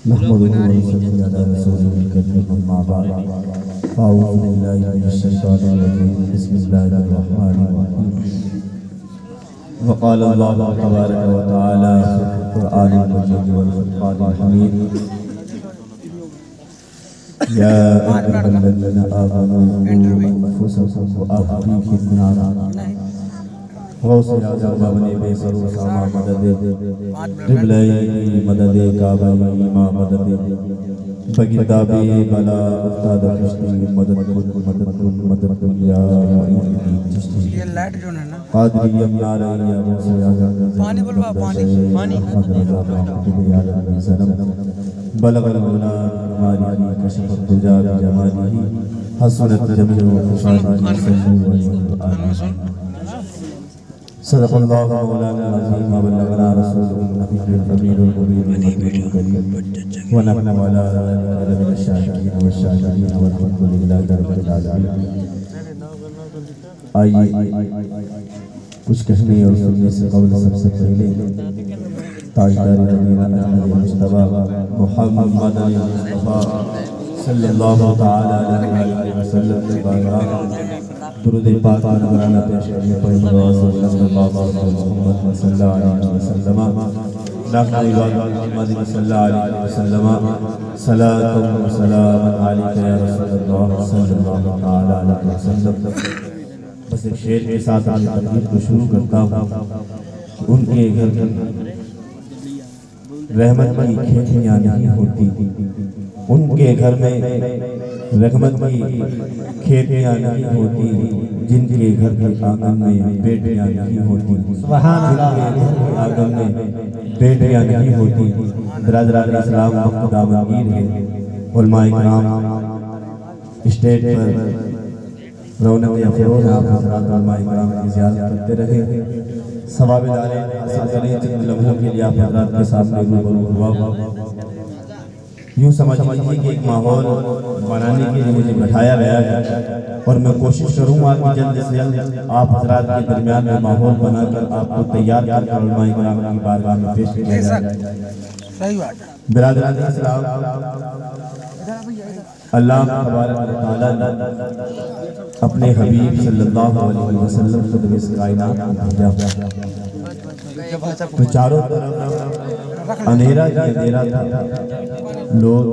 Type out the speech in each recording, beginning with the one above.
नहमदुहु व नसल्ली अला रसूलिल करीम अम्मा बाद अऊज़ु बिल्लाहि मिनश शैतानिर रजीम बिस्मिल्लाहिर रहमानिर रहीम वक़ाल अल्लाहु तबारक व तआला फ़िल क़ुरआनिल मजीद वल फ़ुरक़ानिल हमीद या अय्युहल्लज़ीना आमनू क़ू अनफुसकुम व अहलीकुम नारा गौसे आज़म बने बेसरो सामा मदद क़िबलाई मदद काबा इमा मदद बगिदा बे बला उस्ताद चिश्ती मदद या ये लाइट जो है ना कादरी अमना रही है गौसे आज़म पानी बोलवा पानी बलगल मुना हमारी कशफ दुजा जमानी हसनत जमील व खुशानी सदक़ल्लाहु मौलाना अज़ीम व बल्लगना रसूलुहुल नबीयुल करीमुल मुबीनुल करीम व नहनु अला ज़ालिका मिनश शाकिरीन व शाकिरीन वल्हम्दुलिल्लाहि रब्बिल आलमीन। आइए कुछ कहने और सुनने से कबल सबसे पहले ताजदार मदीना अहमद मुस्तफा मुहम्मद मुस्तफा सल्लल्लाहु तआला अलैहि वसल्लम के बारगाह दुरूद पाक का नज़राना पेश करने पर सल्लल्लाहु अलैहि वसल्लम मुहम्मद सल्लल्लाहु अलैहि वसल्लम सलातुन व सलामुन अलैका या रसूलल्लाह सल्लल्लाहु तआला अलैहि वसल्लम। बस एक शेर के साथ अपनी तकरीर को शुरू करता हूँ। उनके घर रहमत की खेतियाँ नहीं होती, उनके घर में रहमत की खेतियाँ नहीं होती, जिनके घर के आंगन में बेटियाँ नहीं होती, जिनके आंगन में बेटियाँ नहीं होती। बिरादरान इस्लाम वक्त दामगीर है, उलमाए किराम स्टेज पर रौनक अफरोज आप हज़रात उलमाए किराम की ज़ियारत करते रहे, सवाब दारे हासिल करें। जिन लम्हों के लिए आप हज़रात के सामने रूबरू हुआ, यूँ समझ लीजिए कि एक माहौल बनाने के लिए मुझे बैठाया गया है और मैं कोशिश करूँगा कि जल्द से जल्द आप हज़रात के दरमियान में माहौल बनाकर आपको तैयार कर उलमाए किराम की बारगाह में पेश किया जाए। सही बात है। बिरादरान इस्लाम, अल्लाह तबारक व तआला ने अपने हबीब सल्लल्लाहु अलैहि वसल्लम को इस कायनात में भेजा तो चारों तरफ अंधेरा ही अंधेरा था। लोग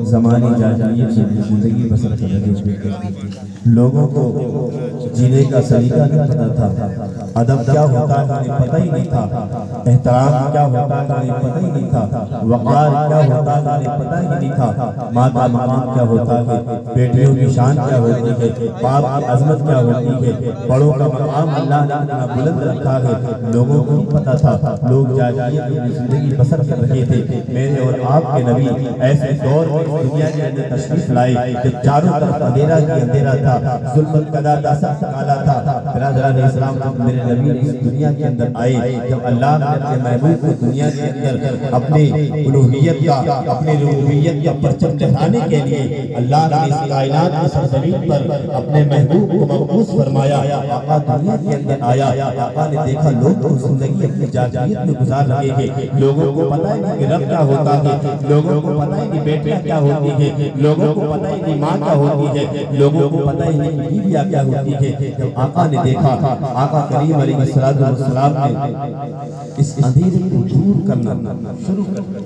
ज़माने जाहिलियत में ज़िंदगी बसर कर रहे थे, लोगों को जीने का सलीका नहीं पता था, अदब क्या होता है उन्हें पता ही नहीं था, एहतराम क्या होता है उन्हें पता ही नहीं था, वक़ार क्या होता है उन्हें पता ही नहीं था, माँ का मकाम क्या होता है, बेटियों की शान क्या होती है, बाप की अज़मत क्या होती है, बड़ों का मकाम अल्लाह ने इतना बुलंद रखा है, लोगों को नहीं पता था। लोग जाहिलियत में ज़िंदगी बसर कर रहे थे। मेरे और आपके नबी ऐसे दौर में दुनिया के अंदर तशरीफ लाए जब चारों तरफ अंधेरा ही अंधेरा था, ज़ुल्मत कदा था, सख्त काला था। बिरादरान इस्लाम जब मेरे नबी इस दुनिया के अंदर आए, जब अल्लाह ने अपने महबूब को दुनिया के अंदर अपनी उलूहियत का, अपनी रुबूबियत का परचम लहराने के लिए अल्लाह ने इस कायनात की सरजमीन पर अपने महबूब को मबूस फरमाया। आका दुनिया के अंदर आया, आका ने देखा लोग तो जिंदगी अपनी जाहिलियत में गुजार रहे हैं, लोगों को पता ही नहीं कि रब क्या होता है, लोगों को पता ही नहीं बेटियां क्या होती है, लोगों को पता ही नहीं माँ क्या होती है, लोगों को पता ही नहीं बीवियां क्या होती है। जब आका ने देखा, आका करीम अलैहिस्सलाम ने इस अंधेरे को दूर करना शुरू कर दिया।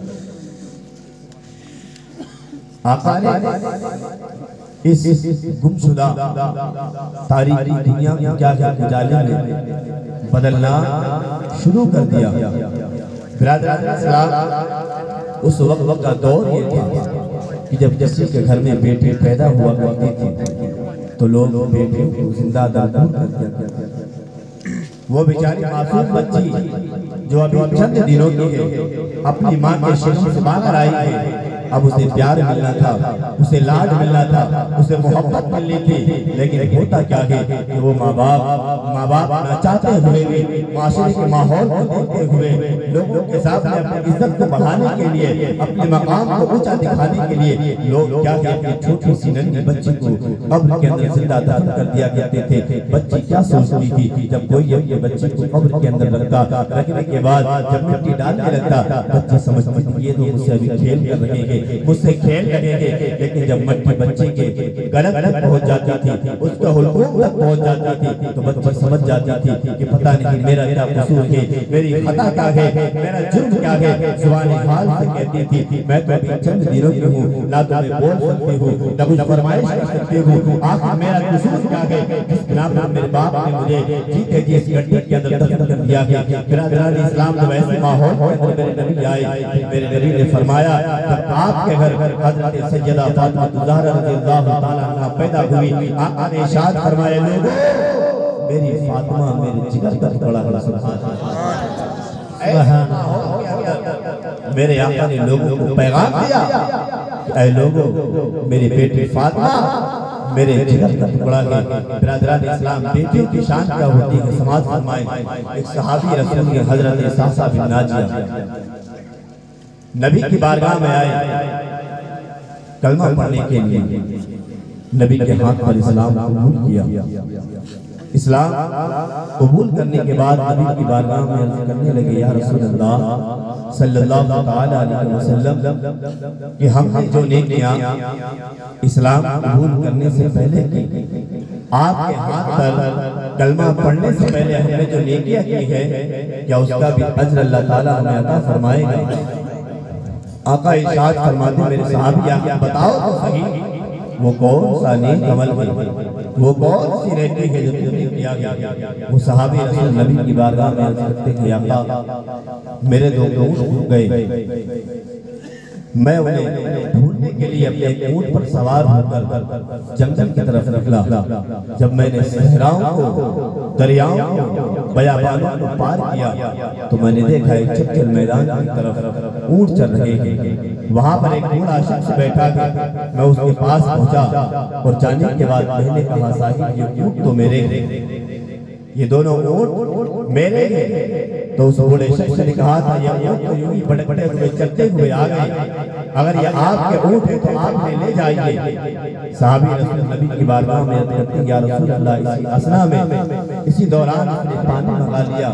आका ने इस गुमशुदा तारीकी दुनिया को क्या क्या उजाले में बदलना शुरू कर दिया। बिरादरान इस्लाम, उस वक्त का दौर ये था कि जब किसी के घर में बेटी पैदा हुआ करती थी तो लोग बेटियों को जिंदा दादूर कर दिया करते थे। वो बेचारी मासूम बच्ची जो अभी चंद दिनों की है, अपनी माँ के शरीर से बाहर आई है, अब उसे प्यार मिलना था, उसे लाड मिलना था, उसे मोहब्बत मिलनी थी, लेकिन होता क्या है कि वो माँ बाप ना चाहते हुए भी, माशरे के माहौल को देखते हुए, लोगों के सामने अपनी इज्जत को बढ़ाने के लिए, अपने मकाम को ऊंचा दिखाने के लिए लोग क्या कहते, छोटी सी नन्ही बच्ची को कब्र के अंदर जिंदा दफन कर दिया करते थे। बच्ची क्या सोचती थी जब कोई अपनी बच्ची को कब्र के अंदर रखता, रखने के बाद जब मिट्टी डाल के रखता, बच्ची समझती थी ये तो मुझसे अभी खेल कर रहेंगे, मुझसे खेल करेंगे। लेकिन जब मिट्टी बच्चे के गलत तक पहुंच जाती थी, उसका हुलूम तक पहुंच जाती थी, तो बच्ची समझ जाती थी कि पता नहीं मेरा क्या कसूर है, मेरी खता क्या है, मेरा जुर्म क्या है। ज़ुबानी हाल से कहती थी मैं तो अभी चंद दिनों की हूँ, ना तो मैं बोल सकती हूँ, ना कुछ फरमाइश कर सकती हूँ, आखिर मेरा कसूर क्या है जिस बिना पर मेरे बाप ने मुझे जीते जी इस गड्ढे के अंदर दफन कर दिया गया। बिरादरान इस्लाम जब ऐसे माहौल में मेरे नबी आए, मेरे नबी ने फरमाया जब आपके घर हज़रत सैयदा फातिमा ज़हरा रज़ियल्लाहु ताला अन्हा पैदा हुई, आका ने इरशाद फरमाया लोगों मेरी फातिमा मेरे जिगर का टुकड़ा है। सुभान अल्लाह। मेरे आका ने लोगों को पैगाम दिया कि ऐ लोगों मेरी बेटी फातिमा मेरे जिगर का टुकड़ा है। बिरादरान इस्लाम बेटियों की शान क्या होती है समाज फरमाए। एक सहाबी रसूल के हजरत सासा बिन नाजिया नबी की बारगाह में आए कलमा पढ़ने के लिए, नबी के हाथ पर इस्लाम कबूल किया। इस्लाम कबूल करने के बाद नबी की बारगाह में अर्ज़ करने लगे या रसूल अल्लाह सल्लल्लाहु ताला अलैहि वसल्लम कि हमने जो नेकियां इस्लाम कबूल करने से पहले की, आपके हाथ पर कलमा पढ़ने से पहले हमने जो नेकियां की है, क्या उसका भी अज्र अल्लाह ताला हमें अता फरमाएगा? आका इरशाद फरमाते मेरे सहाबी आप बताओ तो सही वो कौन सा नेक अमल है, वो कौन सी नेकी है जो तुमने किया गया। वो सहाबी रसूल नबी की बारगाह में अर्ज़ करते हैं आका मेरे दो ऊँट डूब गए, मैं उन्हें ढूंढने के लिए अपने ऊँट पर सवार होकर जंगल की तरफ निकला। जब मैंने सहराओं को, दरियाओं को, बयाबानों को पार किया तो मैंने देखा एक चक्कर मैदान की तरफ ऊँट चल रहे हैं। वहां पर एक बूढ़ा शख्स बैठा था, मैं उसके पास पहुंचा और जाने के बाद मैंने कहा साहिब ये ऊँट तो मेरे हैं, ये दोनों ऊँट मेरे हैं। तो उस बूढ़े शख्स ने कहा था ये ऊँट तो यूं ही बड़े हुए चलते हुए आ गए, अगर ये आपके ऊँट है तो आप ले जाइए। सहाबी रसूल नबी की बारगाह में अर्ज़ करते हैं या रसूल अल्लाह इसी असना में इसी दौरान उसने पानी मंगा लिया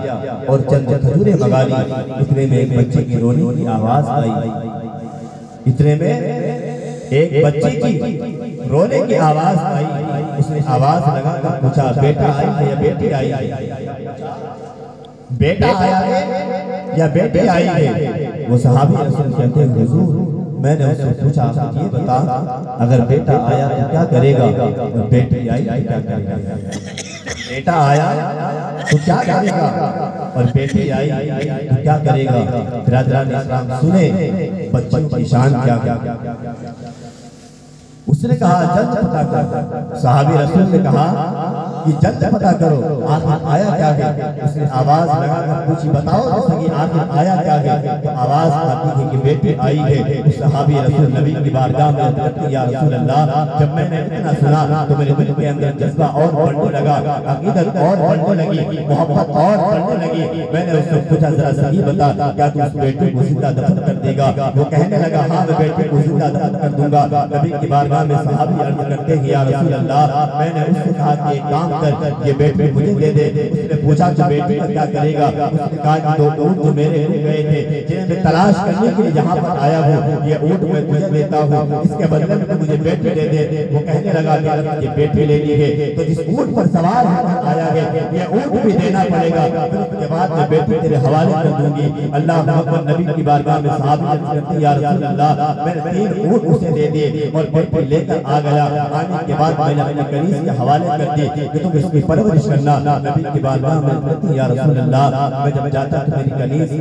और चंद खजूरें मंगा ली। इतने में एक बच्चे की रोने की आवाज आई, इतने में एक बच्ची की रोने की आवाज आई। उसने आवाज लगाकर पूछा बेटा आई है या बेटी आई है, बेटा आया है या बेटी आई है। वो सहाबी रसूल कहते हैं हुजूर मैंने उससे पूछा ये बता अगर बेटा आया तो क्या करेगा और बेटी आई तो क्या करेगा। बेटा आया तो क्या करेगा और बेटी आई तो क्या करेगा। बिरादरान इस्लाम सुने बच्चों की शान क्या। उसने कहा जल्द पता कर। सहाबी रसूल ने कहा कि जल्द पता करो आखिर आया क्या है। उसने आवाज लगाकर पूछी बताओ तो सही आखिर आया क्या है। तो आवाज आती है कि बेटी आई है। उस सहाबी रसूल नबी की बारगाह में अर्ज़ करते या रसूल अल्लाह जब मैंने इतना सुना तो मेरे दिल के अंदर जज्बा और बढ़ने लगा, अकीदत और बढ़ने लगी, मोहब्बत और बढ़ने लगी। मैंने उससे पूछा जरा सही बता क्या तू उस बेटी को जिंदा दफन कर देगा। वो कहने लगा हाँ मैं बेटी को जिंदा दफन कर दूंगा। नबी की बारगाह में सहाबी अर्ज़ करते हैं या रसूल अल्लाह मैंने उससे कहा कि एक काम कर ये बेटी मुझे दे दे। उसने पूछा कि बेटी का क्या करेगा। उसने कहा कि दो ऊँट जो मेरे हो गए थे जिन्हें मैं तलाश करने के लिए यहाँ पर आया हूँ ये ऊँट मैं तुझे देता हूँ, इसके बदले में तू मुझे बेटी दे दे। वो कहने लगा ये बेटी लेनी है तो जिस ऊँट पर सवार होकर आया है ये ऊँट भी देना पड़ेगा। फिर उसके बाद मैं बेटी तेरे हवाले कर दूंगी। अल्लाह मोहम्मद नबी की बारगाह में सहाबी अर्ज़ करते हैं या रसूल अल्लाह मैंने 3 ऊँट उसे दे दिए और बेटी लेकर आ गया। आने के बाद मैंने अपने कनीज़ के हवाले कर दी कि तुम इसकी परवरिश करना। नबी की बारगाह में कहती या रसूल अल्लाह मैं जब जाता तो मेरी कनीज़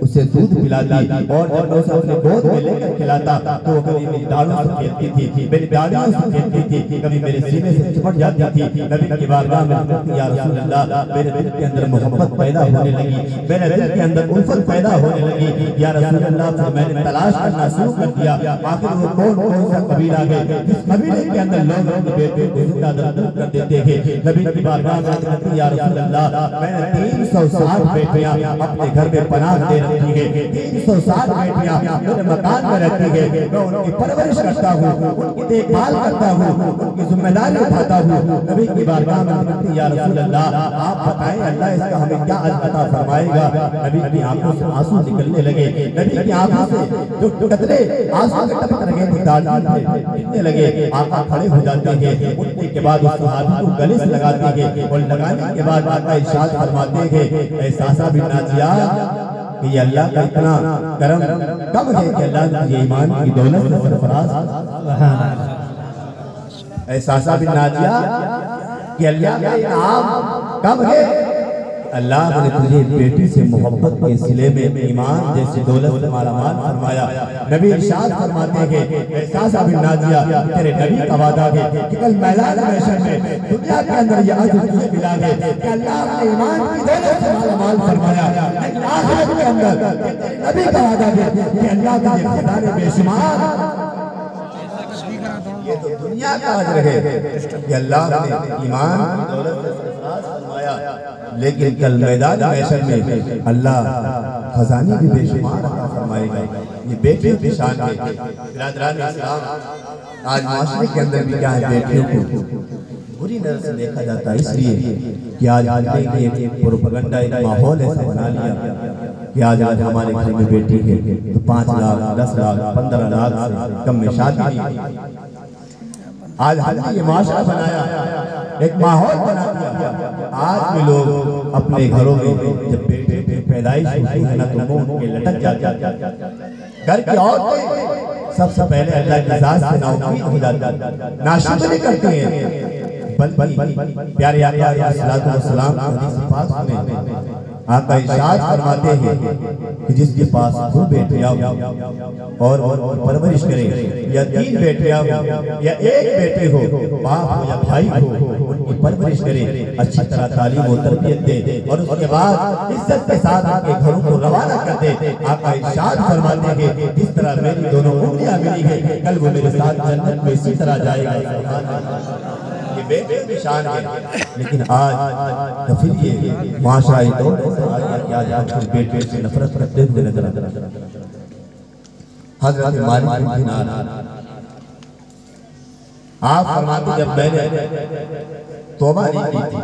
उसे दूध पिलाती और जब मैं उसे अपने गोद में लेकर खिलाता तो वो कभी मेरी दाढ़ों से खेलती थी, मेरी दाढ़ियों से खेलती थी, कभी मेरे सीने से चिपट जाती थी। नबी की बारगाह में कहती या रसूल अल्लाह, मेरे दिल के अंदर मोहब्बत पैदा होने लगी, मेरे दिल के अंदर उल्फत पैदा होने लगी। या रसूल अल्लाह, फिर मैंने तलाश करना शुरू कर दिया, आखिर वो कौन सा कबीला है जिस कबीले के अंदर लोग अपने बेटे को जिंदा दफन कर देते थे। नबी की बारगाह में कहती या रसूल अल्लाह, मैंने 360 बेटियां अपने घर में पनाह दे रखी है, 360 बेटियां मेरे मकान में रहती है, मैं उनकी परवरिश करता हूँ, उनकी देखभाल करता हूँ, उनकी जिम्मेदारी उठाता हूँ। नबी की बारगाह में कहती या रसूल अल्लाह, आप बताएं अल्लाह इसका हमें क्या अता फरमाएगा। नबी की आंखों से आंसू निकलने लगे, नबी की आंखों से जो कतरे आंसू के टपक रहे थे गिरने लगे। आका खड़े हो जाते हैं, उठने के बाद उस सहाबी को गले से लगाते हैं और लगाने के बाद आका इरशाद फरमाते हैं, एहसासा बिन नाजिया कि ये अल्लाह का इतना करम कब है कि अल्लाह ने ये ईमान की दौलत से सरफराज। एहसासा बिन नाजिया कि अल्लाह का इनाम कब है, अल्लाह ने तुझे बेटी से मोहब्बत के सिले में ईमान जैसी दौलत से मालामाल फरमाया। नबी इरशाद फरमाते हैं, एहसासा बिन नाजिया तेरे नबी का वादा है कि कल मैदान महशर में दुनिया के अंदर ये अजर तुझे मिला है कि अल्लाह ने ईमान की दौलत से मालामाल फरमाया, लेकिन आखिरत के अंदर नबी का वादा है कि अल्लाह तुझे खजाने बेशुमार, ये तो दुनिया का अजर है कि अल्लाह ने ईमान की दौलत से सरफराज फरमाया, लेकिन कल मैदान महशर में अल्लाह खजाने भी बेशुमार अता फरमाएगा। ये बेटियों की शान है। बिरादरान इस्लाम, आज माशरे के अंदर भी क्या है, बेटियों को बुरी नजर से देखा जाता है, इसलिए कि आज एक प्रोपेगेंडा एक माहौल ऐसा बना लिया कि आज हमारे घर में बेटी है तो 5 लाख 10 लाख 15 लाख से कम में शादी नहीं। आज हमने ये माशरा बनाया, एक माहौल बना दिया। आज भी लोग अपने घरों में जब बेटे की पैदाइश होती है ना तो मुंह उनके लटक जाते, घर की औरतें सबसे पहले अल्लाह की ज़ात से नाउमीद हो जाती, नाशुक्री करती हैं। बल्कि प्यारे आका अलैहिस्सलातु वस्सलाम हदीस पाक में आका इरशाद फरमाते हैं कि जिसके पास 2 बेटियां और परवरिश करे, या 3 बेटियां या 1 बेटे हो, बाप हो या भाई हो, उनकी परवरिश करे, अच्छी तरह तालीम और तरबियत दे और उसके बाद इज्जत के साथ आपके घरों को रवाना कर दे। आका इरशाद फरमाते हैं जिस तरह मेरी दोनों उंगलियां मिली है, कल वो मेरे साथ जन्नत में इसी तरह जाएगा। ये बेटे की शान है, लेकिन आज तो फिर ये माशरा ही दौर आज बेटे से नफरत करते हुए नजर आता है। हज़रत मालिक बिन दिनार आप फरमाते, जब मैंने तौबा नहीं की थी,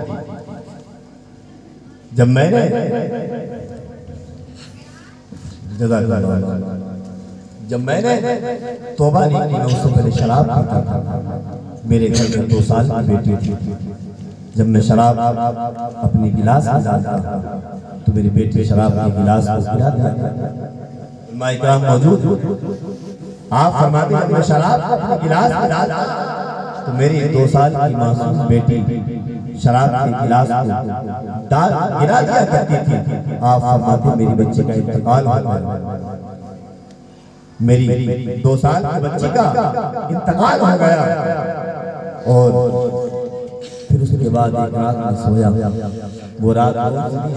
जब मैंने तौबा नहीं की, मैं उससे पहले शराब पीता था। मेरे घर में 2 साल की बेटी थी, जब मैं शराब अपनी गिलास में डालता तो मेरी बेटी शराब के गिलास को गिरा देती। माँ इकराम मौजूद, आप फरमाते हैं मैं शराब अपने गिलास में डालता तो मेरी 2 साल की मासूम बेटी शराब के गिलास को गिरा दिया करती थी। आप फरमाते मेरी बच्ची का इंतकाल हो गया, मेरी 2 साल की बच्ची का इंतकाल हो गया। और फिर उसके बाद एक रात में सोया, वो रात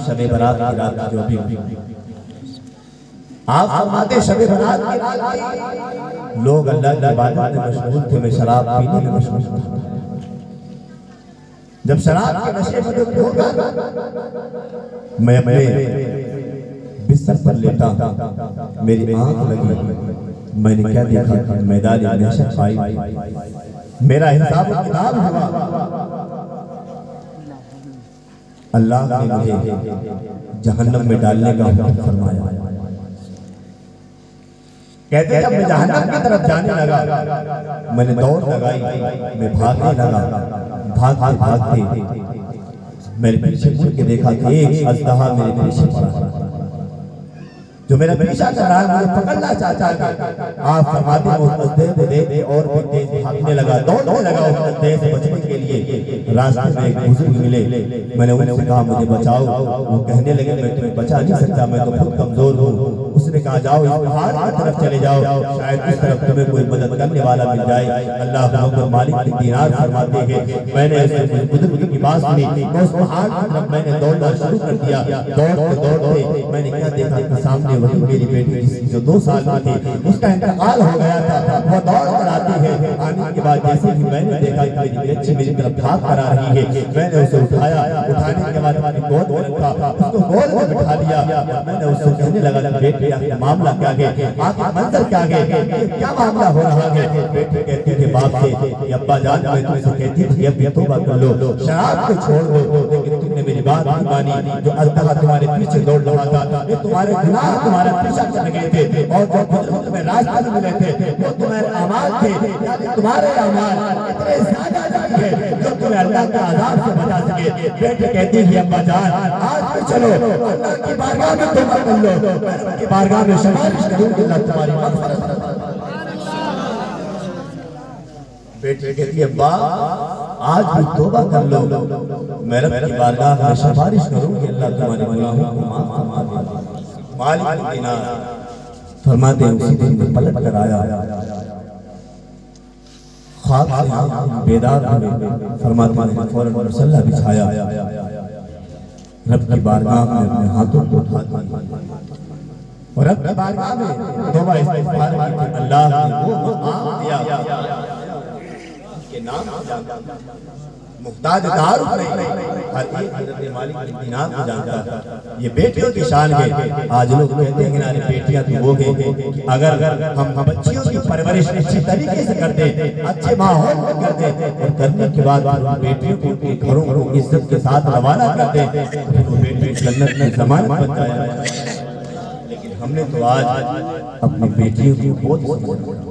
शबे बारात की रात जो अभी आप फरमाते शबे बारात की रात लोग अल्लाह की इबादत में मशगूल थे, मैं शराब पीने में मशगूल था। जब शराब के नशे में होगा, मैं अपने बिस्तर पर लेटा, मेरी आंख लगी, मैंने क्या देखा, मैदान महशर पाई, मेरा हिसाब किताब हुआ। अल्लाह ने मुझे जहन्नम में डालने का हुक्म फरमाया। कहते जब मैं जहन्नम की तरफ जाने लगा, मैंने दौड़ लगाई, मैं भागने लगा, भागते भागते मेरे पीछे मुड़ के देखा कि एक अजदहा मेरे पीछे पड़ा। जो मेरा पीछा कर रहा है, मुझे पकड़ना चाहता है। आप फरमाते हो उस अंधे को देख और भी तेज भागने लगा, दौड़ने लगा उस अंधे से बचने के लिए। रास्ते में एक बुजुर्ग मिले, मैंने उनसे कहा मुझे बचाओ। वो कहने लगे मैं तुम्हें बचा नहीं सकता, मैं तो खुद कमजोर हूँ। उसने कहा जाओ इस पहाड़ की तरफ चले जाओ, शायद इस तरफ तुम्हें कोई मदद करने वाला मिल जाए। अल्लाह अकबर मालिक बिन दीनार फरमाते हैं मैंने ऐसे बुजुर्ग की बात सुनी तो उस पहाड़ की तरफ मैंने दौड़ना शुरू कर दिया। दौड़ते दौड़ते मैंने क्या देखा कि सामने वही मेरी बेटी जिसकी जो 2 साल की थी, उसका इंतकाल हो गया था। वो दौड़ कर आती है, आने के बाद जैसे ही मैंने देखा कि मेरी बच्ची मेरी तरफ भाग कर आ रही है, मैंने उसे उठाया। उठाने के बाद अपनी गोद में रखा, उसको गोद में बिठा लिया। मैंने उससे कहने लगा कि बेटी आपका मामला क्या है, आपका मंजर क्या है, क्या मामला हो रहा है। बेटी कहती है बाप से कि अब्बा जान मैं तुमसे कहती थी अब भी तौबा कर लो, शराब को छोड़ दो, लेकिन तुमने मेरी बात नहीं मानी। जो अल्लाह तुम्हारे पीछे दौड़ रहा था, ये तुम्हारे गुनाह तुम्हारा पीछा कर गए थे, और जो तुम्हें रास्ते में मिले थे वो तुम्हारे अमाल थे, यानी तुम्हारे अमाल इतने ज्यादा नहीं है जो तुम्हें अल्लाह के अज़ाब से बचा सके। बेटी कहती है अब्बा जान आज भी चलो अल्लाह की बारगाह में तौबा कर लो, मैं की बारगाह में सिफारिश करूंगी अल्लाह तुम्हारी मग़फ़िरत। बेटी कहती है अब्बा आज भी तौबा कर लो, मैं रब की बारगाह में सिफारिश करूंगी अल्लाह तुम्हारे गुनाहों को माफ फरमा दे। मालिक बिन दीनार फरमाते हैं उसी दिन में पलट कर आया, ख्वाब से बेदार हुए। फरमाते हैं फौरन मुसल्ला बिछाया, रब की बारगाह में अपने हाथों को उठा दिया और रब की बारगाह में तौबा इस्तिग़फ़ार की। अल्लाह ने वो मकाम दिया के नाम मुख्ताज तारुफ नहीं, हर एक हज़रत मालिक बिन दीनार को जानता है। ये बेटियों की शान है। आज लोग कहते हैं कि नारे बेटियां तो वो है, अगर हम बच्चियों की परवरिश अच्छी तरीके से कर दें, अच्छे माहौल में कर दें और करने के बाद बेटियों को उनके घरों को इज्जत के साथ रवाना कर दें, तो वो बेटी जन्नत में ज़मानत बन जाएगा। लेकिन हमने तो आज अपनी बेटियों को बहुत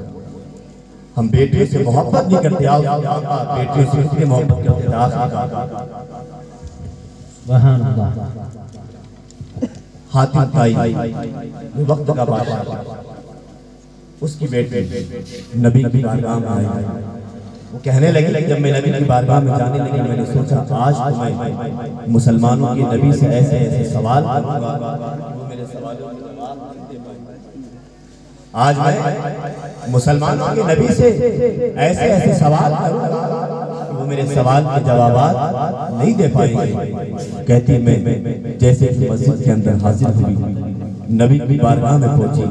हम बेटियों से मोहब्बत नहीं करते, आओ बेटियों से इसलिए मोहब्बत करते हातिम ताई वक्त का बादशाह, उसकी बेटी नबी की बारगाह में आई। वो कहने लगी जब मैं नबी की बारगाह में जाने लगी, मैंने सोचा आज तो मैं मुसलमानों के नबी से ऐसे ऐसे सवाल करूंगा, वो मेरे सवालों के जवाब नहीं दे पाए। आज मैं मुसलमानों के नबी से ऐसे ऐसे सवाल करूंगा कि वो मेरे सवाल के जवाब नहीं दे पाएंगे। कहती मैं जैसे कि मस्जिद के अंदर हाजिर हुई, नबी की बारगाह में पहुंची,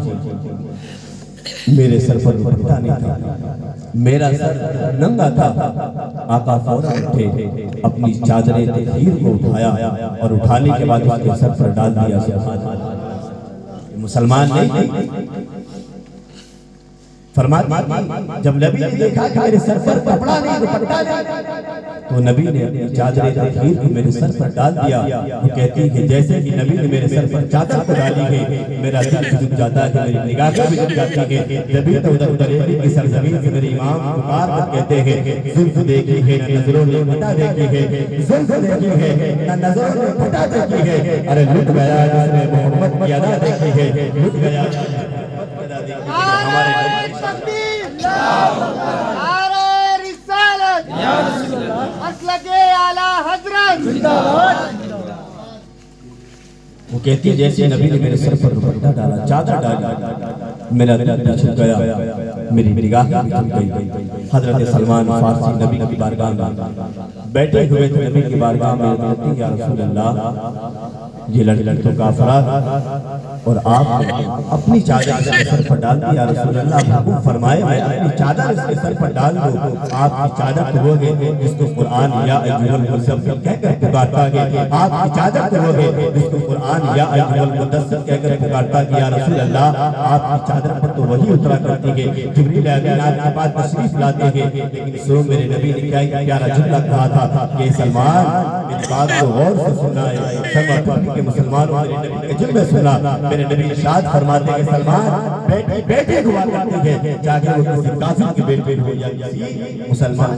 मेरे सर पर दुपट्टा नहीं था, मेरा सर नंगा था। आका फौरन उठे, अपनी चादरे तहीर को उठाया और उठाने के बाद उसके सर पर डाल दिया। मुसलमान नहीं फरमाती जब नबी ने देखा कि मेरे सर पर कपड़ा नहीं, दुपट्टा नहीं, तो नबी ने अपनी चादर तहीर को मेरे सर पर डाल दिया। वो कहती है जैसे कि नबी ने मेरे सर पर चादर को डाली है, मेरा दिल झुक जाता है, मेरी निगाहें भी झुक जाती है। नबी तो उधर दरेरी की सरजमीन से मेरे इमाम पुकार कर कहते हैं जुल्फ देखी है न नजरों ने फटा देखी है, जुल्फ देखी है न नजरों ने फटा देखी है। अरे लुट गया जिसने मोहब्बत की अदा देखी है, लुट गया हमारे वो कहती है जैसे नबी ने मेरे सर पर दुपट्टा डाला, चादर डाली, मेरा दिल झुक गया, मेरी निगाह झुक गई। हजरत सलमान फारसी नबी की बारगाह में बैठे हुए थे, नबी की बारगाह में कहती है या रसूल अल्लाह ये लड़की का अफराद और आप अपनी चादर इसके सर पर डाल दी। या रसूल अल्लाह हुक्म फरमाए मैं अपनी चादर इसके सर पर डाल दूं। आपकी चादर तो वो है जिसको कुरान या अय्युहल मुज़म्मिल कहकर पुकारता है, आपकी चादर तो वो है जिसको कुरान या अय्युहल मुद्दस्सिर कहकर पुकारता है। या रसूल अल्लाह आपकी चादर पर तो वही उतरा करती है, जिब्रील अलैहि आपके पास तशरीफ लाते हैं। लेकिन सो मेरे नबी ने क्या प्यारा जुमला कहा था कि सलमान मेरी बात को गौर से सुनना है। के मुसलमानों मेरे नबी के जुल्म सुना, मेरे नबी इरशाद फरमाते हैं सलमान बेटी बेटी हुआ करती है, चाहे वो किसी काफिर की बेटी हो या किसी मुसलमान।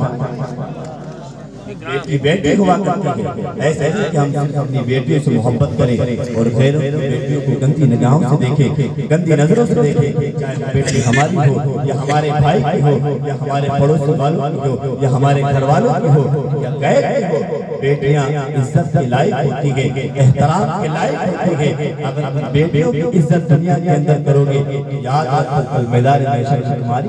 की बेटी हुआ करती है। ऐसे नहीं कि हम अपनी बेटियों से मोहब्बत करें और गैरों की बेटियों को गंदी निगाहों से देखें, गंदी नजरों से देखें। चाहे बेटी हमारी हो या हमारे भाई की हो या हमारे पड़ोस वालों की हो या हमारे घर वालों की हो या गैर की हो, बेटियां इज्जत के लायक होती है, एहतराम के लायक होती है। अगर अपनी बेटियों की इज्जत दुनिया के अंदर करोगे, याद रखो कल मैदान में तुम्हारी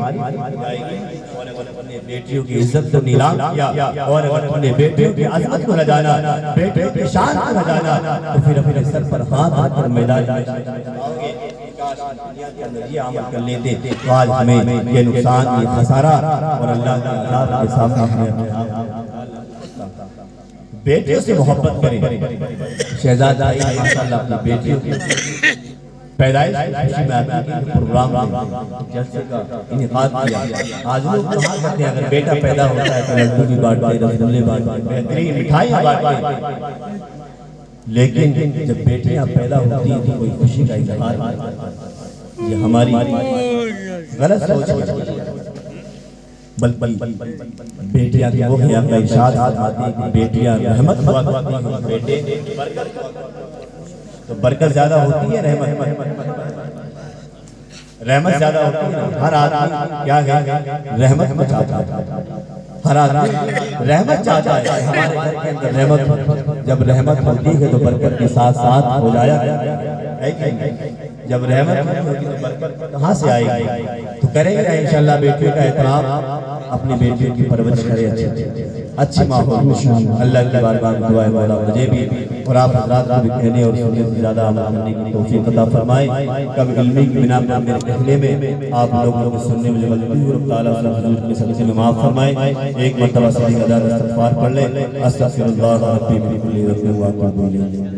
बेटियों की इज्जत को नीलाम किया और अगर अपने बेटियों की अजमत को लजाना, बेटियों की शान को लजाना, तो फिर अपने सर पर हाथ रखकर मैदान में ये अमल कर लेते तो आज हमें ये नुकसान, ये खसारा और अल्लाह के अज़ाब के सामने बेटियों से मोहब्बत करें। शहजादा माशाअल्लाह अपनी बेटियों की पैदाइश खुशी में आती प्रोग्राम जलसे का इनेकाद किया। आज लोग कहा करते हैं अगर बेटा पैदा होता है तो लड्डू भी बांटते, रसगुल्ले बांटते, बेहतरीन मिठाइयाँ बांटते, लेकिन जब बेटियां पैदा होती हैं तो कोई खुशी का इजहार, ये हमारी गलत सोच है। बल्कि बेटियां वो है आपका इरशाद आती है कि बेटियां रहमत हुआ करती हैं, बेटे तो बरकत ज्यादा होती है, रहमत ज्यादा होती है। हर आदमी क्या है, रहमत को चाहता है, हर आदमी रहमत चाहता है। हमारे घर के अंदर रहमत, जब रहमत होती है तो बरकत के साथ साथ हो जाया है कि जब रहमत नहीं होगी तो बरकत कहाँ से आएगी? तो करेंगे इंशाअल्लाह बेटियों का एहतराम, अपनी बेटियों की परवरिश करें, अच्छी माहौल अल्लाह की बारगाह में दुआ है मौला मुझे भी और आप हज़रात को भी कहने और सुनने से ज़्यादा अमल करने की तौफीक अता फरमाए। कभी इल्मी की बिना पर मेरे कहने में आप लोगों को सुनने में गलती हुई, रब ताला हुजूर के सदक़े में माफ़ फरमाए। एक मरतबा सही अदा इस्तग़फ़ार पढ़ ले, अस्तग़फिरुल्लाह रब्बी मिन कुल्ली ज़ंबिन व अतूबु इलैह।